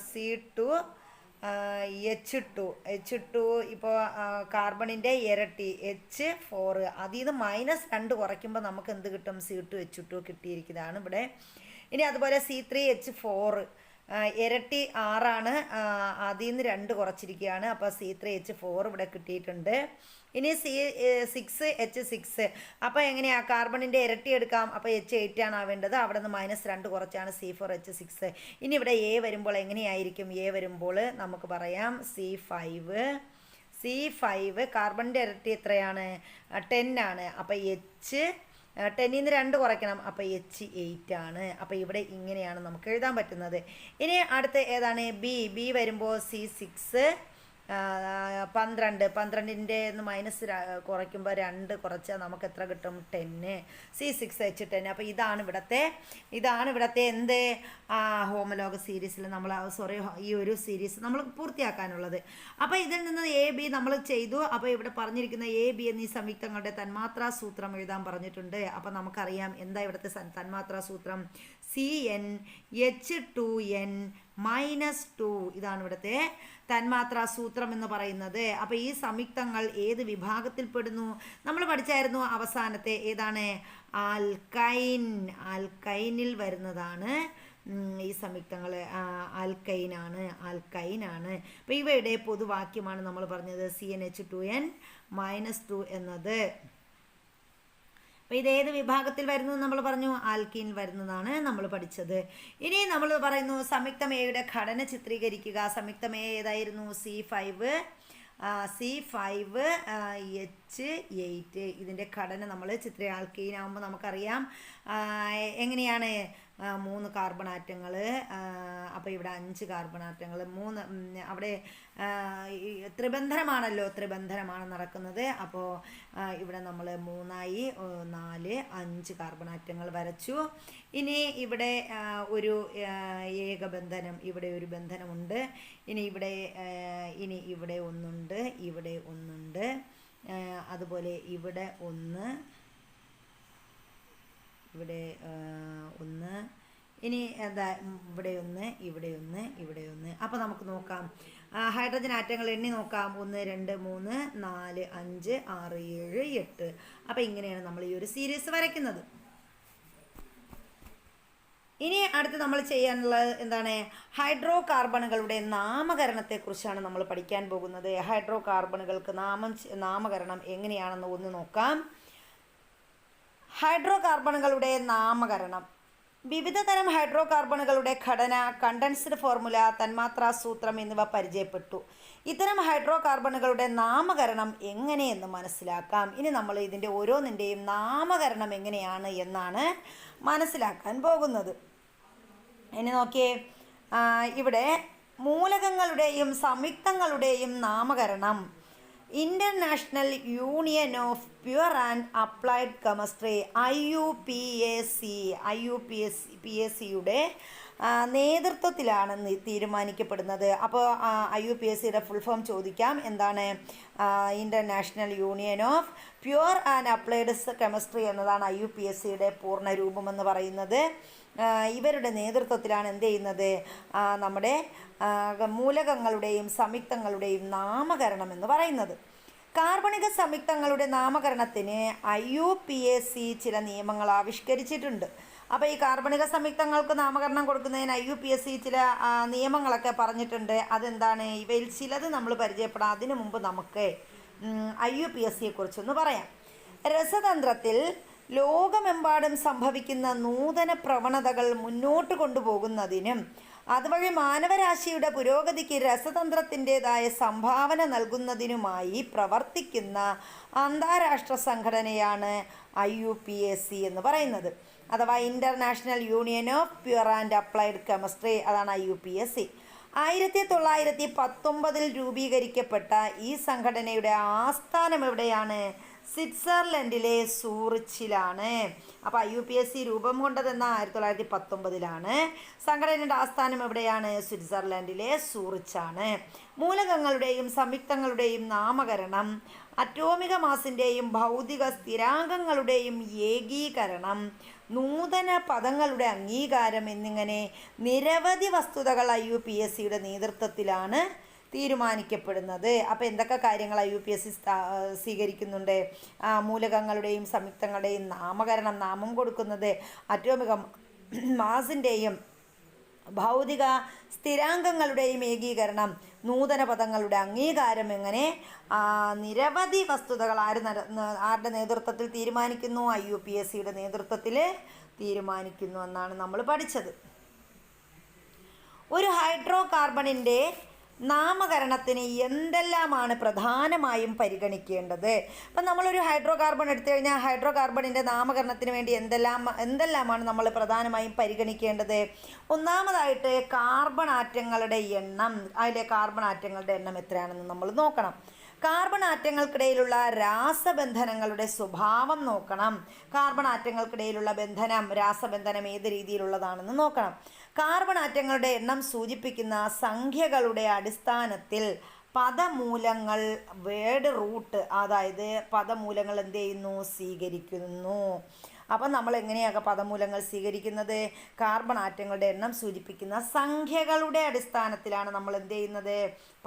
Speaker 1: C2H2 ഇപ്പോൾ കാർബണിൻ്റെ ഇരട്ടി H4, അതിൽ നിന്ന് -2 കുറയ്ക്കുമ്പോൾ നമുക്ക് എന്ത് കിട്ടും? C2H2 കിട്ടിയിരിക്കുന്നതാണ് ഇവിടെ. ഇനി അതുപോലെ C3H4 ഇരട്ടി 6ആണ്. അതിൽ നിന്ന് 2 കുറച്ചിരിക്കുകയാണ്. അപ്പോൾ C3H4 ഇവിടെ കിട്ടിയിട്ടുണ്ട്. ഇനി C6H6. അപ്പോൾ എങ്ങനെയാണ് കാർബണിൻ്റെ ഇരട്ടി എടുക്കാം. അപ്പോൾ H8 ആണ് ആവേണ്ടത്. അവിടെ നിന്ന് -2 കുറച്ചാണ് C4H6. ഇനി ഇവിടെ A വരുമ്പോൾ എങ്ങനെയായിരിക്കും? A വരുമ്പോൾ നമുക്ക് പറയാം C5 കാർബണിൻ്റെ ഇരട്ടി എത്രയാണ്? 10 ആണ്. അപ്പോൾ 10ൽ നിന്ന് 2 കുറയ്ക്കണം. അപ്പോൾ H8 ആണ്. അപ്പോൾ ഇവിടെ ഇങ്ങനെയാണ് നമുക്ക് എഴുതാൻ പറ്റുന്നത്. ഇനി അടുത്ത് ഏതാണ്? ബി വരുമ്പോൾ C6 12. 12ൻ്റെ മൈനസ് കുറയ്ക്കുമ്പോൾ 2 കുറച്ചാൽ നമുക്ക് എത്ര കിട്ടും? 10. C6H10. അപ്പോൾ ഇതാണ് ഇവിടുത്തെ എന്ത് ഹോമോലോഗ സീരീസിൽ നമ്മൾ ഈ ഒരു സീരീസ് നമ്മൾ പൂർത്തിയാക്കാനുള്ളത്. അപ്പോൾ ഇതിൽ നിന്ന് AB നമ്മൾ ചെയ്തു. അപ്പോൾ ഇവിടെ പറഞ്ഞിരിക്കുന്ന AB എന്നീ സംയുക്തങ്ങളുടെ തന്മാത്രാ സൂത്രം എഴുതാൻ പറഞ്ഞിട്ടുണ്ട്. അപ്പോൾ നമുക്കറിയാം എന്താ ഇവിടുത്തെ തന്മാത്രാ സൂത്രം? CnH2n-2 ഇതാണ് ഇവിടുത്തെ തന്മാത്രാ സൂത്രം എന്ന് പറയുന്നത്. അപ്പോൾ ഈ സംയുക്തങ്ങൾ ഏത് വിഭാഗത്തിൽപ്പെടുന്നു? നമ്മൾ പഠിച്ചായിരുന്നു അവസാനത്തെ ഏതാണ്? ആൽക്കൈനിൽ വരുന്നതാണ് ഈ സംയുക്തങ്ങൾ. ആൽക്കൈനാണ്. അപ്പോൾ ഇവയുടെ പൊതുവാക്യമാണ് നമ്മൾ പറഞ്ഞത് CnH2n-2 എന്നത്. അപ്പോൾ ഇതേത് വിഭാഗത്തിൽ വരുന്നു നമ്മൾ പറഞ്ഞു? ആൽക്കീനിൽ വരുന്നതാണ് നമ്മൾ പഠിച്ചത്. ഇനി നമ്മൾ പറയുന്നു സംയുക്തം എയുടെ ഘടന ചിത്രീകരിക്കുക. സംയുക്തം എ ഏതായിരുന്നു? C5H8. ഇതിൻ്റെ ഘടന നമ്മൾ ആൽക്കീനാകുമ്പോൾ നമുക്കറിയാം എങ്ങനെയാണ്? 3 കാർബൺ ആറ്റങ്ങൾ. അപ്പോൾ ഇവിടെ 5 കാർബൺ ആറ്റങ്ങൾ. അവിടെ ത്രിബന്ധനമാണ് നടക്കുന്നത്. അപ്പോൾ ഇവിടെ നമ്മൾ 3 4 5 കാർബൺ ആറ്റങ്ങൾ വരച്ചു. ഇനി ഇവിടെ ഒരു ഏകബന്ധനം, ഇവിടെ ഒരു ബന്ധനമുണ്ട്. ഇനി ഇവിടെ ഒന്നുണ്ട്, ഇവിടെ ഒന്നുണ്ട്. അതുപോലെ ഇവിടെ ഒന്ന്, ഇവിടെ ഒന്ന്. ഇനി എന്താ? ഇവിടെ ഒന്ന്, ഇവിടെ ഒന്ന്, ഇവിടെ ഒന്ന്. അപ്പോൾ നമുക്ക് നോക്കാം ഹൈഡ്രജൻ ആറ്റങ്ങൾ എണ്ണി നോക്കാം. 1 2 3 4 5 6 7 8. അപ്പോൾ ഇങ്ങനെയാണ് നമ്മൾ ഈ ഒരു സീരീസ് വരയ്ക്കുന്നത്. ഇനി അടുത്ത് നമ്മൾ ചെയ്യാനുള്ളത് എന്താണ്? ഹൈഡ്രോ കാർബണുകളുടെ നാമകരണത്തെക്കുറിച്ചാണ് നമ്മൾ പഠിക്കാൻ പോകുന്നത്. ഹൈഡ്രോ കാർബണുകൾക്ക് നാമകരണം എങ്ങനെയാണെന്ന് ഒന്ന് നോക്കാം. ഹൈഡ്രോ കാർബണുകളുടെ നാമകരണം. വിവിധ തരം ഹൈഡ്രോ കാർബണുകളുടെ ഘടന, കണ്ടൻസ്ഡ് ഫോർമുല, തന്മാത്രാ സൂത്രം എന്നിവ പരിചയപ്പെട്ടു. ഇത്തരം ഹൈഡ്രോ കാർബണുകളുടെ നാമകരണം എങ്ങനെയെന്ന് മനസ്സിലാക്കാം. ഇനി നമ്മൾ ഇതിൻ്റെ ഓരോന്നിൻ്റെയും നാമകരണം എങ്ങനെയാണ് എന്നാണ് മനസ്സിലാക്കാൻ പോകുന്നത്. ഇനി നോക്കിയേ, ഇവിടെ മൂലകങ്ങളുടെയും സംയുക്തങ്ങളുടെയും നാമകരണം international union of pure and applied chemistry IUPAC-യുടെ നേതൃത്വത്തിലാണ് തീരുമാനിക്കപ്പെടുന്നത്. അപ്പോൾ IUPAC-യുടെ ഫുൾ ഫോം ചോദിക്കാം. എന്താണ്? International union of pure and applied chemistry എന്നതാണ് IUPAC-യുടെ പൂർണ്ണരൂപമെന്ന് പറയുന്നത്. ഇവരുടെ നേതൃത്വത്തിലാണ് എന്ത് ചെയ്യുന്നത്? നമ്മുടെ മൂലകങ്ങളുടെയും സംയുക്തങ്ങളുടെയും നാമകരണം എന്ന് പറയുന്നത്. കാർബണിക സംയുക്തങ്ങളുടെ നാമകരണത്തിന് IUPAC ചില നിയമങ്ങൾ ആവിഷ്കരിച്ചിട്ടുണ്ട്. അപ്പോൾ ഈ കാർബണിക സംയുക്തങ്ങൾക്ക് നാമകരണം കൊടുക്കുന്നതിന് IUPAC ചില നിയമങ്ങളൊക്കെ പറഞ്ഞിട്ടുണ്ട്. അതെന്താണ്? ഇവയിൽ ചിലത് നമ്മൾ പരിചയപ്പെടാം. അതിനു മുമ്പ് നമുക്ക് IUPAC-യെക്കുറിച്ചൊന്ന് പറയാം. രസതന്ത്രത്തിൽ ലോകമെമ്പാടും സംഭവിക്കുന്ന നൂതന പ്രവണതകൾ മുന്നോട്ട് കൊണ്ടുപോകുന്നതിനും അതുവഴി മാനവരാശിയുടെ പുരോഗതിക്ക് രസതന്ത്രത്തിൻ്റെതായ സംഭാവന നൽകുന്നതിനുമായി പ്രവർത്തിക്കുന്ന അന്താരാഷ്ട്ര സംഘടനയാണ് IUPAC എന്ന് പറയുന്നത്. അഥവാ international union of pure and applied chemistry. അതാണ് IUPAC. 1919 രൂപീകരിക്കപ്പെട്ട ഈ സംഘടനയുടെ ആസ്ഥാനം എവിടെയാണ്? സ്വിറ്റ്സർലൻഡിലെ സൂറിച്ചിലാണ്. അപ്പോൾ IUPAC രൂപം കൊണ്ടതെന്ന 1919. സംഘടനയുടെ ആസ്ഥാനം എവിടെയാണ്? സ്വിറ്റ്സർലൻഡിലെ സൂറിച്ചാണ്. മൂലകങ്ങളുടെയും സംയുക്തങ്ങളുടെയും നാമകരണം, അറ്റോമിക മാസിൻ്റെയും ഭൗതിക സ്ഥിരാങ്കങ്ങളുടെയും ഏകീകരണം, നൂതന പദങ്ങളുടെ അംഗീകാരം എന്നിങ്ങനെ നിരവധി വസ്തുതകൾ IUPAC-യുടെ നേതൃത്വത്തിലാണ് തീരുമാനിക്കപ്പെടുന്നത്. അപ്പോൾ എന്തൊക്കെ കാര്യങ്ങൾ IUPAC സ്വീകരിക്കുന്നുണ്ട്? മൂലകങ്ങളുടെയും സംയുക്തങ്ങളുടെയും നാമകരണം, നാമം കൊടുക്കുന്നത്, അറ്റോമിക മാസിൻ്റെയും ഭൗതിക സ്ഥിരാങ്കങ്ങളുടെയും ഏകീകരണം, നൂതന പദങ്ങളുടെ അംഗീകാരം, എങ്ങനെ നിരവധി വസ്തുതകൾ ആരുടെ നേതൃത്വത്തിൽ തീരുമാനിക്കുന്നു? IUPACയുടെ നേതൃത്വത്തിൽ തീരുമാനിക്കുന്നു എന്നാണ് നമ്മൾ പഠിച്ചത്. ഒരു ഹൈഡ്രോ കാർബണിൻ്റെ നാമകരണത്തിന് എന്തെല്ലാമാണ് പ്രധാനമായും പരിഗണിക്കേണ്ടത്? അപ്പം നമ്മളൊരു ഹൈഡ്രോ കാർബൺ എടുത്തു കഴിഞ്ഞാൽ ഹൈഡ്രോ കാർബണിൻ്റെ നാമകരണത്തിന് വേണ്ടി എന്തെല്ലാമാണ് നമ്മൾ പ്രധാനമായും പരിഗണിക്കേണ്ടത്? ഒന്നാമതായിട്ട് കാർബൺ ആറ്റങ്ങളുടെ എണ്ണം. അതിലെ കാർബൺ ആറ്റങ്ങളുടെ എണ്ണം എത്രയാണെന്ന് നമ്മൾ നോക്കണം. കാർബൺ ആറ്റങ്ങൾക്കിടയിലുള്ള രാസബന്ധനങ്ങളുടെ സ്വഭാവം നോക്കണം. കാർബൺ ആറ്റങ്ങൾക്കിടയിലുള്ള രാസബന്ധനം ഏത് രീതിയിലുള്ളതാണെന്ന് നോക്കണം. കാർബൺ ആറ്റങ്ങളുടെ എണ്ണം സൂചിപ്പിക്കുന്ന സംഖ്യകളുടെ അടിസ്ഥാനത്തിൽ പദമൂലങ്ങൾ വേർഡ് റൂട്ട്, അതായത് പദമൂലങ്ങൾ എന്ത് ചെയ്യുന്നു? സ്വീകരിക്കുന്നു. അപ്പം നമ്മൾ എങ്ങനെയാണ് പദമൂലങ്ങൾ സ്വീകരിക്കുന്നത്? കാർബൺ ആറ്റങ്ങളുടെ എണ്ണം സൂചിപ്പിക്കുന്ന സംഖ്യകളുടെ അടിസ്ഥാനത്തിലാണ് നമ്മൾ എന്ത് ചെയ്യുന്നത്?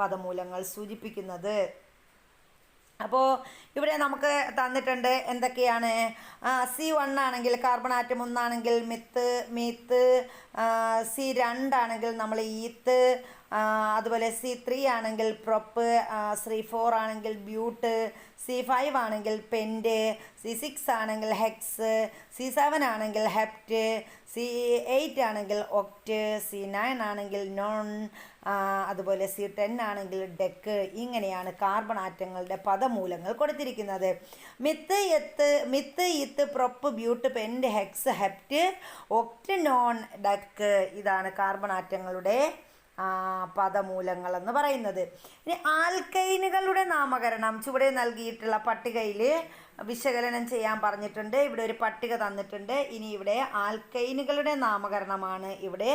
Speaker 1: പദമൂലങ്ങൾ സൂചിപ്പിക്കുന്നത്. അപ്പോൾ ഇവിടെ നമുക്ക് തന്നിട്ടുണ്ട് എന്തൊക്കെയാണ്? C1 ആണെങ്കിൽ കാർബൺ ആറ്റം 1 ആണെങ്കിൽ മീത്ത്, C2 ആണെങ്കിൽ നമ്മൾ ഈത്ത്, അതുപോലെ C3 ആണെങ്കിൽ പ്രൊപ്പ്, C4 ആണെങ്കിൽ ബ്യൂട്ട്, C5 ആണെങ്കിൽ പെൻറ്റ്, C6 ആണെങ്കിൽ ഹെക്സ്, C7 ആണെങ്കിൽ ഹെപ്റ്റ്, C8 ആണെങ്കിൽ ഒക്റ്റ്, C9 ആണെങ്കിൽ നോൺ, അതുപോലെ C10 ആണെങ്കിൽ ഡെക്ക്. ഇങ്ങനെയാണ് കാർബൺ ആറ്റങ്ങളുടെ പദമൂലങ്ങൾ കൊടുത്തിരിക്കുന്നത്. Meth, eth, prop, but, pent, hex, hept, oct, non, dec. ഇതാണ് കാർബൺ ആറ്റങ്ങളുടെ പദമൂലങ്ങൾ എന്ന് പറയുന്നത്. ഇനി ആൽക്കൈനുകളുടെ നാമകരണം ചുവടെ നൽകിയിട്ടുള്ള പട്ടികയിൽ വിശകലനം ചെയ്യാൻ പറഞ്ഞിട്ടുണ്ട്. ഇവിടെ ഒരു പട്ടിക തന്നിട്ടുണ്ട്. ഇനി ഇവിടെ ആൽക്കൈനുകളുടെ നാമകരണമാണ് ഇവിടെ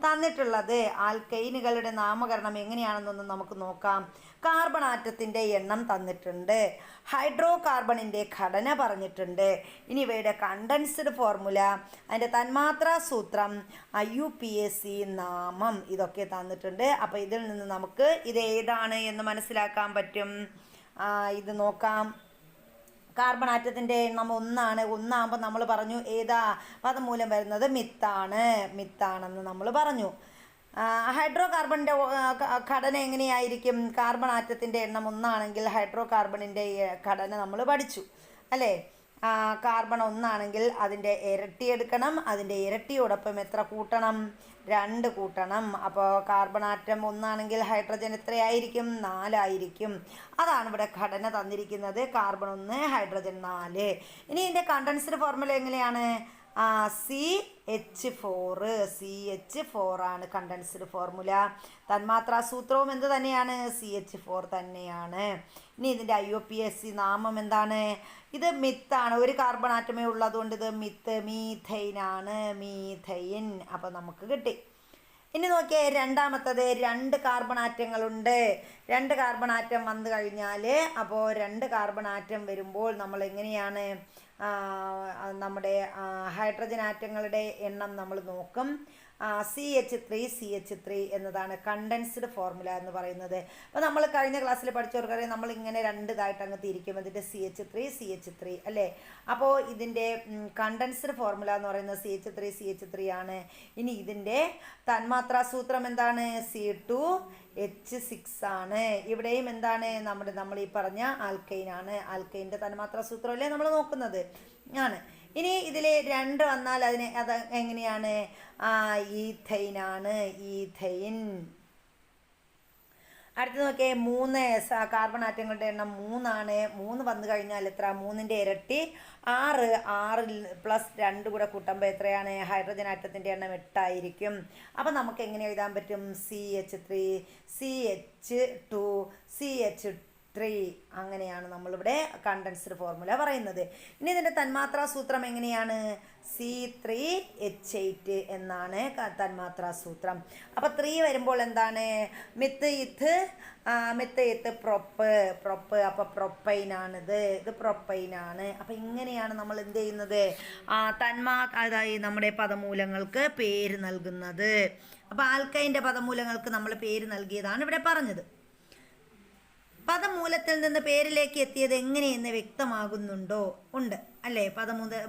Speaker 1: തന്നിട്ടുള്ളത്. ആൽക്കൈനുകളുടെ നാമകരണം എങ്ങനെയാണെന്നൊന്ന് നമുക്ക് നോക്കാം. കാർബൺ ആറ്റത്തിൻ്റെ എണ്ണം തന്നിട്ടുണ്ട്. ഹൈഡ്രോ കാർബണിൻ്റെ ഘടന പറഞ്ഞിട്ടുണ്ട്. ഇനി ഇവയുടെ കണ്ടൻസ്ഡ് ഫോർമുല, അതിൻ്റെ തന്മാത്രാ സൂത്രം, IUPAC നാമം, ഇതൊക്കെ തന്നിട്ടുണ്ട്. അപ്പോൾ ഇതിൽ നിന്ന് നമുക്ക് ഇത് ഏതാണ് എന്ന് മനസ്സിലാക്കാൻ പറ്റും. ഇത് നോക്കാം. കാർബൺ ആറ്റത്തിൻ്റെ എണ്ണം 1 ആണ്. 1 ആകുമ്പോൾ നമ്മൾ പറഞ്ഞു ഏതാ പദമൂലം വരുന്നത്? മിത്താണെന്ന് നമ്മൾ പറഞ്ഞു. ഹൈഡ്രോ കാർബണിൻ്റെ ഘടന എങ്ങനെയായിരിക്കും? കാർബൺ ആറ്റത്തിൻ്റെ എണ്ണം 1 ആണെങ്കിൽ ഹൈഡ്രോ കാർബണിൻ്റെ ഘടന നമ്മൾ പഠിച്ചു അല്ലേ? കാർബൺ 1 ആണെങ്കിൽ അതിൻ്റെ ഇരട്ടി എടുക്കണം. അതിൻ്റെ ഇരട്ടിയോടൊപ്പം എത്ര കൂട്ടണം? 2 കൂട്ടണം. അപ്പോൾ കാർബൺ ആറ്റം 1 ആണെങ്കിൽ ഹൈഡ്രജൻ എത്രയായിരിക്കും? 4 ആയിരിക്കും. അതാണ് ഇവിടെ ഘടന തന്നിരിക്കുന്നത്. Carbon 1, hydrogen 4. ഇനി ഇതിൻ്റെ കണ്ടൻസ്ഡ് ഫോർമുല എങ്ങനെയാണ്? CH4 ആണ് കണ്ടൻസ്ഡ് ഫോർമുല. തന്മാത്രാ സൂത്രവും എന്ത് തന്നെയാണ്? CH4 തന്നെയാണ്. ഇനി ഇതിൻ്റെ IUPAC നാമം എന്താണ്? ഇത് മിത്താണ്. ഒരു കാർബൺ ആറ്റമേ ഉള്ളതുകൊണ്ട് ഇത് മീഥൈനാണ്. മീഥൈൻ. അപ്പോൾ നമുക്ക് കിട്ടി. ഇനി നോക്കിയേ, രണ്ടാമത്തത് 2 കാർബൺ ആറ്റങ്ങളുണ്ട്. 2 കാർബൺ ആറ്റം വന്നു കഴിഞ്ഞാൽ, അപ്പോൾ 2 കാർബൺ ആറ്റം വരുമ്പോൾ നമ്മൾ എങ്ങനെയാണ് നമ്മുടെ ഹൈഡ്രജൻ ആറ്റങ്ങളുടെ എണ്ണം നമ്മൾ നോക്കും. CH3 എന്നതാണ് കണ്ടൻസ്ഡ് ഫോർമുല എന്ന് പറയുന്നത്. അപ്പോൾ നമ്മൾ കഴിഞ്ഞ ക്ലാസ്സിൽ പഠിച്ചവർക്കറിയാം, നമ്മൾ ഇങ്ങനെ 2 ഇതായിട്ട് അങ്ങ് തിരിക്കും. ഇതിൻ്റെ CH3 അല്ലേ? അപ്പോൾ ഇതിൻ്റെ കണ്ടൻസ്ഡ് ഫോർമുല എന്ന് പറയുന്നത് CH3 ആണ്. ഇനി ഇതിൻ്റെ തന്മാത്രാ സൂത്രം എന്താണ്? C2H6 ആണ്. ഇവിടെയും എന്താണ്? നമ്മൾ ഈ പറഞ്ഞ ആൽക്കൈനാണ്. ആൽക്കൈൻ്റെ തന്മാത്രാ സൂത്രമല്ലേ നമ്മൾ നോക്കുന്നത് ആണ്. ഇനി ഇതിൽ 2 വന്നാൽ അത് എങ്ങനെയാണ്? ഈഥൈനാണ്. ഈഥൈൻ. അടുത്ത് നോക്കിയേ, 3 കാർബൺ ആറ്റങ്ങളുടെ എണ്ണം 3 ആണ്. 3 വന്നു കഴിഞ്ഞാൽ എത്ര? 3ൻ്റെ ഇരട്ടി 6. 6 പ്ലസ് 2 കൂടെ കൂട്ടുമ്പോൾ എത്രയാണ്? ഹൈഡ്രജൻ ആറ്റത്തിൻ്റെ എണ്ണം 8 ആയിരിക്കും. അപ്പം നമുക്ക് എങ്ങനെ എഴുതാൻ പറ്റും? CH3, CH2, CH3. അങ്ങനെയാണ് നമ്മളിവിടെ കണ്ടൻസ്ഡ് ഫോർമുല പറയുന്നത്. ഇനി ഇതിൻ്റെ തന്മാത്രാ സൂത്രം എങ്ങനെയാണ്? C3H8 എന്നാണ് തന്മാത്രാ സൂത്രം. അപ്പോൾ 3 വരുമ്പോൾ എന്താണ്? Meth eth prop. അപ്പോൾ പ്രൊപ്പൈനാണിത്. ഇത് പ്രൊപ്പൈനാണ്. അപ്പോൾ ഇങ്ങനെയാണ് നമ്മൾ എന്ത് ചെയ്യുന്നത്? അതായത് നമ്മുടെ പദമൂലങ്ങൾക്ക് പേര് നൽകുന്നത്. അപ്പോൾ ആൽക്കൈൻ്റെ പദമൂലങ്ങൾക്ക് നമ്മൾ പേര് നൽകിയതാണ് ഇവിടെ പറഞ്ഞത്. പദമൂലത്തിൽ നിന്ന് പേരിലേക്ക് എത്തിയത് എങ്ങനെയെന്ന് വ്യക്തമാകുന്നുണ്ടോ? ഉണ്ട്. അല്ലേ?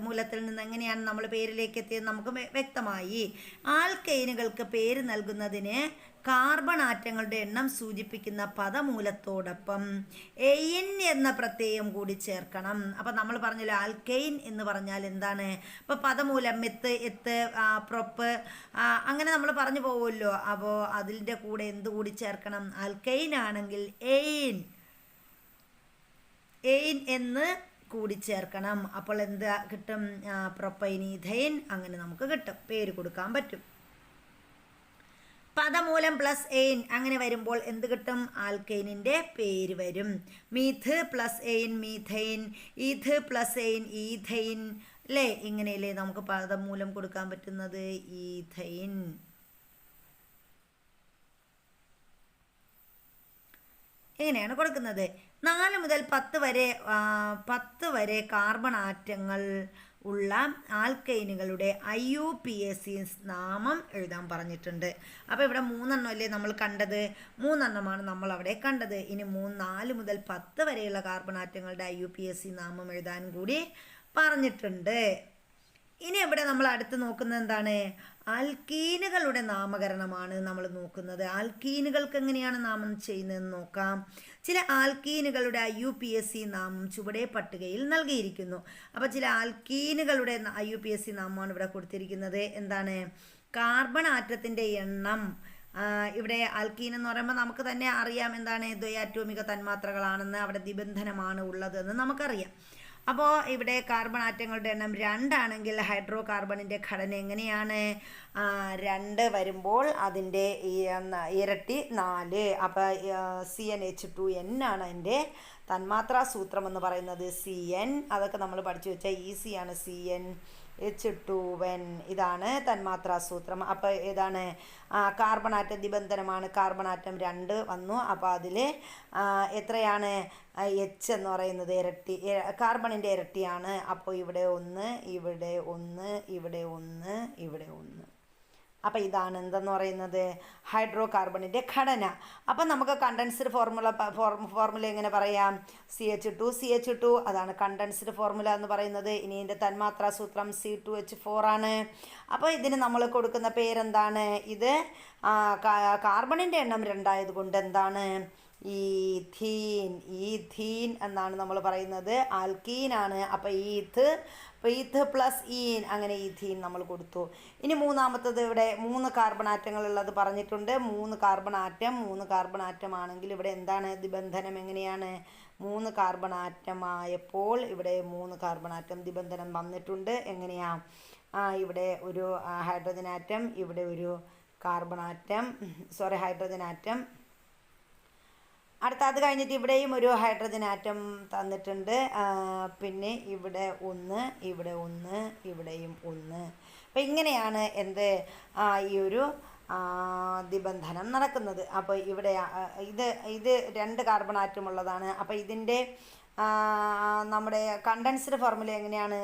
Speaker 1: മൂലത്തിൽ നിന്ന് എങ്ങനെയാണ് നമ്മൾ പേരിലേക്ക് എത്തിയത് നമുക്ക് വ്യക്തമായി. ആൽക്കൈനുകൾക്ക് പേര് നൽകുന്നതിന് കാർബൺ ആറ്റങ്ങളുടെ എണ്ണം സൂചിപ്പിക്കുന്ന പദമൂലത്തോടൊപ്പം എയിൻ എന്ന പ്രത്യയം കൂടി ചേർക്കണം. അപ്പം നമ്മൾ പറഞ്ഞല്ലോ ആൽക്കൈൻ എന്ന് പറഞ്ഞാൽ എന്താണ്? ഇപ്പോൾ പദമൂലം മെത്ത്, എത്ത്, പ്രൊപ്പ് അങ്ങനെ നമ്മൾ പറഞ്ഞു പോകുമല്ലോ. അപ്പോൾ അതിൻ്റെ കൂടെ എന്ത് കൂടി ചേർക്കണം? ആൽക്കൈൻ ആണെങ്കിൽ എയിൻ എന്ന് കൂടി ചേർക്കണം. അപ്പോൾ എന്താ കിട്ടും? പ്രൊപ്പൈൻ, ഈഥൈൻ അങ്ങനെ നമുക്ക് കിട്ടും, പേര് കൊടുക്കാൻ പറ്റും. പദമൂലം പ്ലസ് എയിൻ അങ്ങനെ വരുമ്പോൾ എന്ത് കിട്ടും? ആൽക്കൈനിൻ്റെ പേര് വരും. മീഥ് പ്ലസ് എയിൻ മീഥൈൻ, ഈഥ് പ്ലസ് എയിൻ ഈഥൈൻ, അല്ലേ? ഇങ്ങനെയല്ലേ നമുക്ക് പദമൂലം കൊടുക്കാൻ പറ്റുന്നത്? ഈഥൈൻ. എങ്ങനെയാണ് കൊടുക്കുന്നത്? 4 മുതൽ 10 വരെ കാർബൺ ആറ്റങ്ങൾ ഉള്ള ആൽക്കൈനുകളുടെ IUPAC നാമം എഴുതാൻ പറഞ്ഞിട്ടുണ്ട്. അപ്പോൾ ഇവിടെ 3 അല്ലേ നമ്മൾ കണ്ടത്? 3 നമ്മൾ അവിടെ കണ്ടത്. ഇനി 4 മുതൽ 10 വരെയുള്ള കാർബൺ ആറ്റങ്ങളുടെ IUPAC നാമം എഴുതാൻ കൂടി പറഞ്ഞിട്ടുണ്ട്. ഇനി ഇവിടെ നമ്മൾ അടുത്ത് നോക്കുന്നത് എന്താണ്? ആൽക്കീനുകളുടെ നാമകരണമാണ് നമ്മൾ നോക്കുന്നത്. ആൽക്കീനുകൾക്ക് എങ്ങനെയാണ് നാമം ചെയ്യുന്നതെന്ന് നോക്കാം. ചില ആൽക്കീനുകളുടെ IUPAC നാമം ചുവടെ പട്ടികയിൽ നൽകിയിരിക്കുന്നു. അപ്പോൾ ചില ആൽക്കീനുകളുടെ IUPAC നാമമാണ് ഇവിടെ കൊടുത്തിരിക്കുന്നത്. എന്താണ്? കാർബൺ ആറ്റത്തിൻ്റെ എണ്ണം. ഇവിടെ ആൽക്കീൻ എന്ന് പറയുമ്പോൾ നമുക്ക് തന്നെ അറിയാം എന്താണ്? ദ്വയാറ്റോമിക തന്മാത്രകളാണെന്ന്, അവിടെ നിബന്ധനമാണ് ഉള്ളതെന്ന് നമുക്കറിയാം. അപ്പോൾ ഇവിടെ കാർബൺ ആറ്റങ്ങളുടെ എണ്ണം 2 ആണെങ്കിൽ ഹൈഡ്രോ കാർബണിൻ്റെ ഘടന എങ്ങനെയാണ്? 2 വരുമ്പോൾ അതിൻ്റെ ഇരട്ടി 4. അപ്പോൾ CnH2n ആണ് എൻ്റെ തന്മാത്രാ സൂത്രം എന്ന് പറയുന്നത്. CN അതൊക്കെ നമ്മൾ പഠിച്ചു വെച്ചാൽ ഈസിയാണ്. CnH2n ഇതാണ് തന്മാത്രാ സൂത്രം. അപ്പോൾ ഏതാണ്? കാർബൺ ആറ്റം നിബന്ധനമാണ്. കാർബൺ ആറ്റം 2 വന്നു. അപ്പോൾ അതിൽ എത്രയാണ്? H എന്ന് പറയുന്നത് ഇരട്ടി, കാർബണിൻ്റെ ഇരട്ടിയാണ്. അപ്പോൾ ഇവിടെ 1, ഇവിടെ 1, ഇവിടെ 1, ഇവിടെ 1. അപ്പോൾ ഇതാണ് എന്തെന്ന് പറയുന്നത്? ഹൈഡ്രോ കാർബണിൻ്റെ ഘടന. അപ്പം നമുക്ക് കണ്ടൻസ്ഡ് ഫോർമുല എങ്ങനെ പറയാം? CH2 അതാണ് കണ്ടൻസ്ഡ് ഫോർമുല എന്ന് പറയുന്നത്. ഇനി ഇതിൻ്റെ തന്മാത്രാ സൂത്രം C2H4 ആണ്. അപ്പോൾ ഇതിന് നമ്മൾ കൊടുക്കുന്ന പേരെന്താണ്? ഇത് കാർബണിൻ്റെ എണ്ണം 2 ആയതുകൊണ്ട് എന്താണ്? ഈഥീൻ എന്നാണ് നമ്മൾ പറയുന്നത്. ആൽക്കീനാണ്. അപ്പോൾ ഈഥ് പ്ലസ് ഈൻ അങ്ങനെ ഈഥീൻ നമ്മൾ കൊടുത്തു. ഇനി മൂന്നാമത്തത് ഇവിടെ 3 കാർബൺ ആറ്റങ്ങളുള്ളത് പറഞ്ഞിട്ടുണ്ട്. 3 കാർബൺ ആറ്റം ആണെങ്കിൽ ഇവിടെ എന്താണ് നിബന്ധനം? എങ്ങനെയാണ്? 3 കാർബൺ ആറ്റമായപ്പോൾ ഇവിടെ 3 കാർബൺ ആറ്റം നിബന്ധനം വന്നിട്ടുണ്ട്. എങ്ങനെയാ? ഇവിടെ ഒരു ഹൈഡ്രജൻ ആറ്റം, ഇവിടെ ഒരു ഹൈഡ്രജൻ ആറ്റം. അത് കഴിഞ്ഞിട്ട് ഇവിടെയും ഒരു ഹൈഡ്രജൻ ആറ്റം തന്നിട്ടുണ്ട്. പിന്നെ ഇവിടെ 1, ഇവിടെ 1, ഇവിടെയും 1. അപ്പം ഇങ്ങനെയാണ് ഈ ഒരു നിബന്ധനം നടക്കുന്നത്. അപ്പോൾ ഇവിടെ ഇത് 2 കാർബൺ ആറ്റം ഉള്ളതാണ്. അപ്പോൾ ഇതിൻ്റെ നമ്മുടെ കണ്ടൻസ്ഡ് ഫോർമുല എങ്ങനെയാണ്?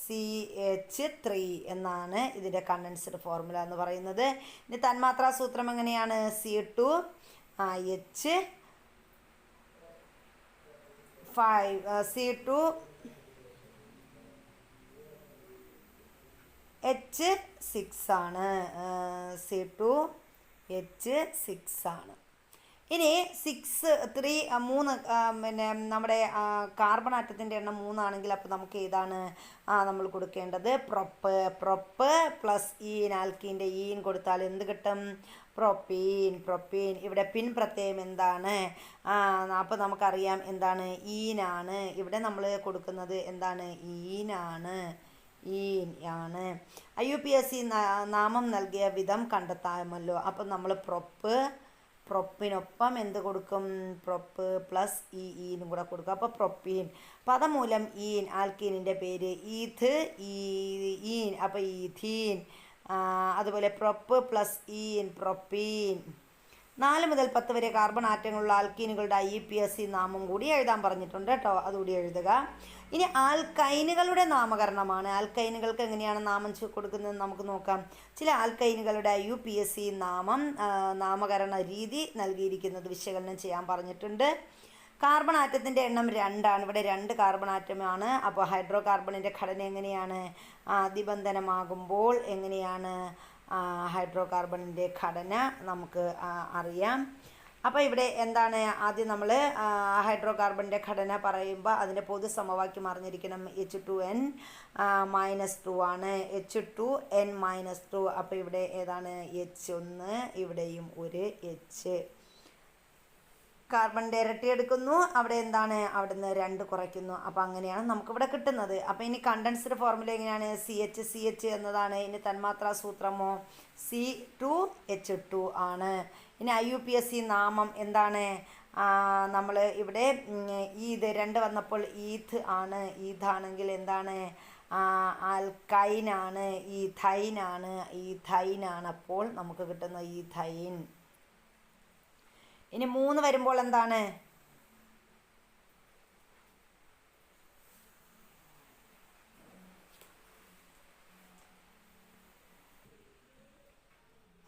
Speaker 1: CH3 എന്നാണ് ഇതിൻ്റെ കണ്ടൻസ്ഡ് ഫോർമുല എന്ന് പറയുന്നത്. ഇനി തന്മാത്രാ സൂത്രം എങ്ങനെയാണ്? C2H6 ആണ്. C2H6 ആണ്. ഇനി 3 പിന്നെ നമ്മുടെ കാർബൺ ആറ്റത്തിൻ്റെ എണ്ണം 3 ആണെങ്കിൽ അപ്പോൾ നമുക്ക് ഏതാണ് നമ്മൾ കൊടുക്കേണ്ടത്? Prop plus ഈൻ. ആൽക്കീൻ്റെ ഈൻ കൊടുത്താൽ എന്ത് കിട്ടും? പ്രൊപ്പീൻ. ഇവിടെ പിൻ പ്രത്യയം എന്താണ്? അപ്പോൾ നമുക്കറിയാം എന്താണ്? ഈനാണ്. ഇവിടെ നമ്മൾ കൊടുക്കുന്നത് എന്താണ്? ഈനാണ്. IUPAC നാമം നൽകിയ വിധം കണ്ടെത്താമല്ലോ. അപ്പം നമ്മൾ പ്രൊപ്പിനൊപ്പം എന്ത് കൊടുക്കും? പ്രൊപ്പ് പ്ലസ് ഈനും കൂടെ കൊടുക്കും. അപ്പോൾ പ്രൊപ്പീൻ. പദമൂലം ഈൻ. ആൽക്കീനിൻ്റെ പേര് ഈൻ. അപ്പോൾ ഈഥീൻ. അതുപോലെ പ്രൊപ്പ് പ്ലസ് ഈൻ പ്രൊപ്പീൻ. 4 മുതൽ 10 വരെ കാർബൺ ആറ്റങ്ങളുള്ള ആൽക്കീനുകളുടെ IUPAC നാമം കൂടി എഴുതാൻ പറഞ്ഞിട്ടുണ്ട് കേട്ടോ. അതുകൂടി എഴുതുക. ഇനി ആൽക്കൈനുകളുടെ നാമകരണമാണ്. ആൽക്കൈനുകൾക്ക് എങ്ങനെയാണ് നാമം കൊടുക്കുന്നത് നമുക്ക് നോക്കാം. ചില ആൽക്കൈനുകളുടെ IUPAC നാമകരണ രീതി നൽകിയിരിക്കുന്നത് വിശകലനം ചെയ്യാൻ പറഞ്ഞിട്ടുണ്ട്. കാർബൺ ആറ്റത്തിൻ്റെ എണ്ണം 2ആണ്. ഇവിടെ 2 കാർബൺ ആറ്റമാണ്. അപ്പോൾ ഹൈഡ്രോ കാർബണിൻ്റെ ഘടന എങ്ങനെയാണ്? ദിബന്ധനമാകുമ്പോൾ എങ്ങനെയാണ് ഹൈഡ്രോ കാർബണിൻ്റെ ഘടന നമുക്ക് അറിയാം. അപ്പോൾ ഇവിടെ എന്താണ് ആദ്യം നമ്മൾ ഹൈഡ്രോ കാർബണിൻ്റെ ഘടന പറയുമ്പോൾ അതിൻ്റെ പൊതു സമവാക്യം അറിഞ്ഞിരിക്കണം. H2n -2 ആണ്. H2n -2. അപ്പോൾ ഇവിടെ ഏതാണ് H1, ഇവിടെയും ഒരു H. കാർബണിൻ്റെ ഇരട്ടി എടുക്കുന്നു, അവിടെ എന്താണ് അവിടെ നിന്ന് 2 കുറയ്ക്കുന്നു. അപ്പോൾ അങ്ങനെയാണ് നമുക്കിവിടെ കിട്ടുന്നത്. അപ്പോൾ ഇനി കണ്ടൻസ്ഡ് ഫോർമുല എങ്ങനെയാണ്? CH എന്നതാണ്. ഇനി തന്മാത്രാ സൂത്രമോ C2H2 ആണ്. ഇനി IUPAC നാമം എന്താണ്? നമ്മൾ ഇവിടെ ഈത് 2 വന്നപ്പോൾ ഈഥ് ആണ്. ഈഥാണെങ്കിൽ എന്താണ്? ആൽക്കൈനാണ്. ഈഥൈനാണ്. അപ്പോൾ നമുക്ക് കിട്ടുന്ന ഈഥൈൻ. ഇനി 3 വരുമ്പോൾ എന്താണ്?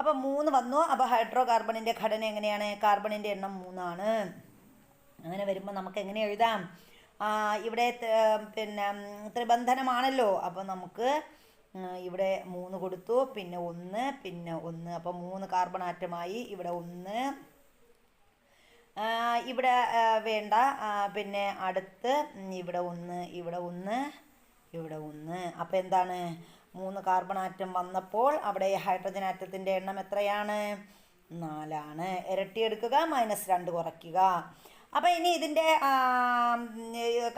Speaker 1: അപ്പോൾ 3 വന്നു. അപ്പോൾ ഹൈഡ്രോ കാർബണിൻ്റെ ഘടന എങ്ങനെയാണ്? കാർബണിൻ്റെ എണ്ണം 3 ആണ്. അങ്ങനെ വരുമ്പോൾ നമുക്ക് എങ്ങനെ എഴുതാം? ഇവിടെ പിന്നെ ത്രിബന്ധനമാണല്ലോ. അപ്പോൾ നമുക്ക് ഇവിടെ 3 കൊടുത്തു, പിന്നെ 1, പിന്നെ 1. അപ്പോൾ 3 കാർബൺ ആറ്റമായി. ഇവിടെ 1, ഇവിടെ വേണ്ട. പിന്നെ അടുത്ത് ഇവിടെ 1, ഇവിടെ 1, ഇവിടെ 1. അപ്പോൾ എന്താണ്? 3 കാർബൺ ആറ്റം വന്നപ്പോൾ അവിടെ ഹൈഡ്രജൻ ആറ്റത്തിൻ്റെ എണ്ണം എത്രയാണ്? 4 ആണ്. ഇരട്ടി എടുക്കുക, -2 കുറയ്ക്കുക. അപ്പോൾ ഇനി ഇതിൻ്റെ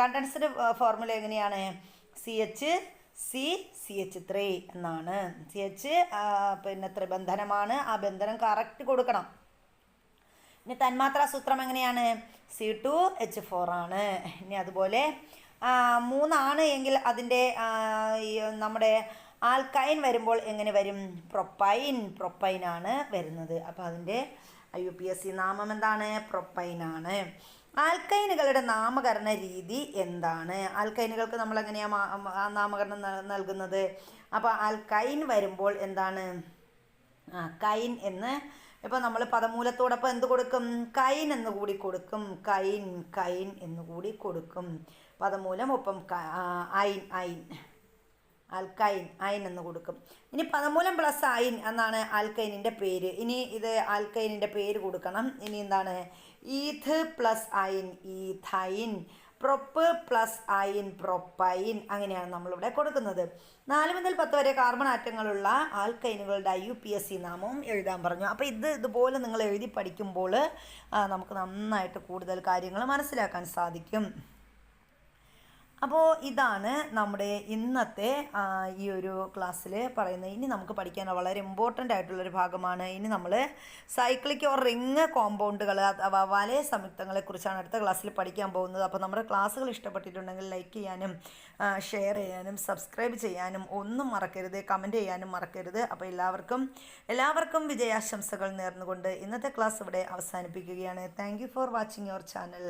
Speaker 1: കണ്ടൻസ്ഡ് ഫോർമുല എങ്ങനെയാണ്? CH3 എന്നാണ്. CH പിന്നെ ത്രിബന്ധനമാണ്. ആ ബന്ധനം കറക്റ്റ് കൊടുക്കണം. ഇനി തന്മാത്രാ സൂത്രം എങ്ങനെയാണ്? C2H4 ആണ്. ഇനി അതുപോലെ 3 ആണ് എങ്കിൽ അതിൻ്റെ നമ്മുടെ ആൽക്കൈൻ വരുമ്പോൾ എങ്ങനെ വരും? പ്രൊപ്പൈനാണ് വരുന്നത്. അപ്പോൾ അതിൻ്റെ IUPAC നാമം എന്താണ്? പ്രൊപ്പൈനാണ്. ആൽക്കൈനുകളുടെ നാമകരണ രീതി എന്താണ്? ആൽക്കൈനുകൾക്ക് നമ്മൾ എങ്ങനെയാണ് നാമകരണം നൽകുന്നത്? അപ്പോൾ ആൽക്കൈൻ വരുമ്പോൾ എന്താണ്? കൈൻ എന്ന് ഇപ്പോൾ നമ്മൾ പദമൂലത്തോടൊപ്പം എന്ത് കൊടുക്കും? കൈൻ എന്ന് കൂടി കൊടുക്കും. കൈൻ എന്ന് കൂടി കൊടുക്കും. പദമൂലം ഒപ്പം ഐൻ ഐൻ എന്ന് കൊടുക്കും. ഇനി പദമൂലം പ്ലസ് ഐൻ എന്നാണ് ആൽക്കൈനിൻ്റെ പേര്. ഇനി ഇത് ആൽക്കൈനിൻ്റെ പേര് കൊടുക്കണം. ഇനി എന്താണ്? ഈഥ് പ്ലസ് ഐൻ ഈഥൈൻ, പ്രൊപ്പ് പ്ലസ് ഐൻ പ്രൊപ്പൈൻ. അങ്ങനെയാണ് നമ്മളിവിടെ കൊടുക്കുന്നത്. 4 മുതൽ 10 വരെ കാർബൺ ആറ്റങ്ങളുള്ള ആൽക്കൈനുകളുടെ IUPAC നാമവും എഴുതാൻ പറഞ്ഞു. അപ്പോൾ ഇതുപോലെ നിങ്ങൾ എഴുതി പഠിക്കുമ്പോൾ നമുക്ക് നന്നായിട്ട് കൂടുതൽ കാര്യങ്ങൾ മനസ്സിലാക്കാൻ സാധിക്കും. അപ്പോൾ ഇതാണ് നമ്മുടെ ഇന്നത്തെ ഈ ഒരു ക്ലാസ്സിൽ പറയുന്നത്. ഇനി നമുക്ക് പഠിക്കാൻ വളരെ ഇമ്പോർട്ടൻ്റ് ആയിട്ടുള്ളൊരു ഭാഗമാണ്. ഇനി നമ്മൾ സൈക്ലിക് ഓർ റിങ് കോമ്പൗണ്ടുകൾ അഥവാ വലയ സംയുക്തങ്ങളെക്കുറിച്ചാണ് അടുത്ത ക്ലാസ്സിൽ പഠിക്കാൻ പോകുന്നത്. അപ്പോൾ നമ്മുടെ ക്ലാസ്സുകൾ ഇഷ്ടപ്പെട്ടിട്ടുണ്ടെങ്കിൽ ലൈക്ക് ചെയ്യാനും ഷെയർ ചെയ്യാനും സബ്സ്ക്രൈബ് ചെയ്യാനും ഒന്നും മറക്കരുത്. കമൻറ്റ് ചെയ്യാനും മറക്കരുത്. അപ്പോൾ എല്ലാവർക്കും വിജയാശംസകൾ നേർന്നുകൊണ്ട് ഇന്നത്തെ ക്ലാസ് ഇവിടെ അവസാനിപ്പിക്കുകയാണ്. Thank you for watching your channel.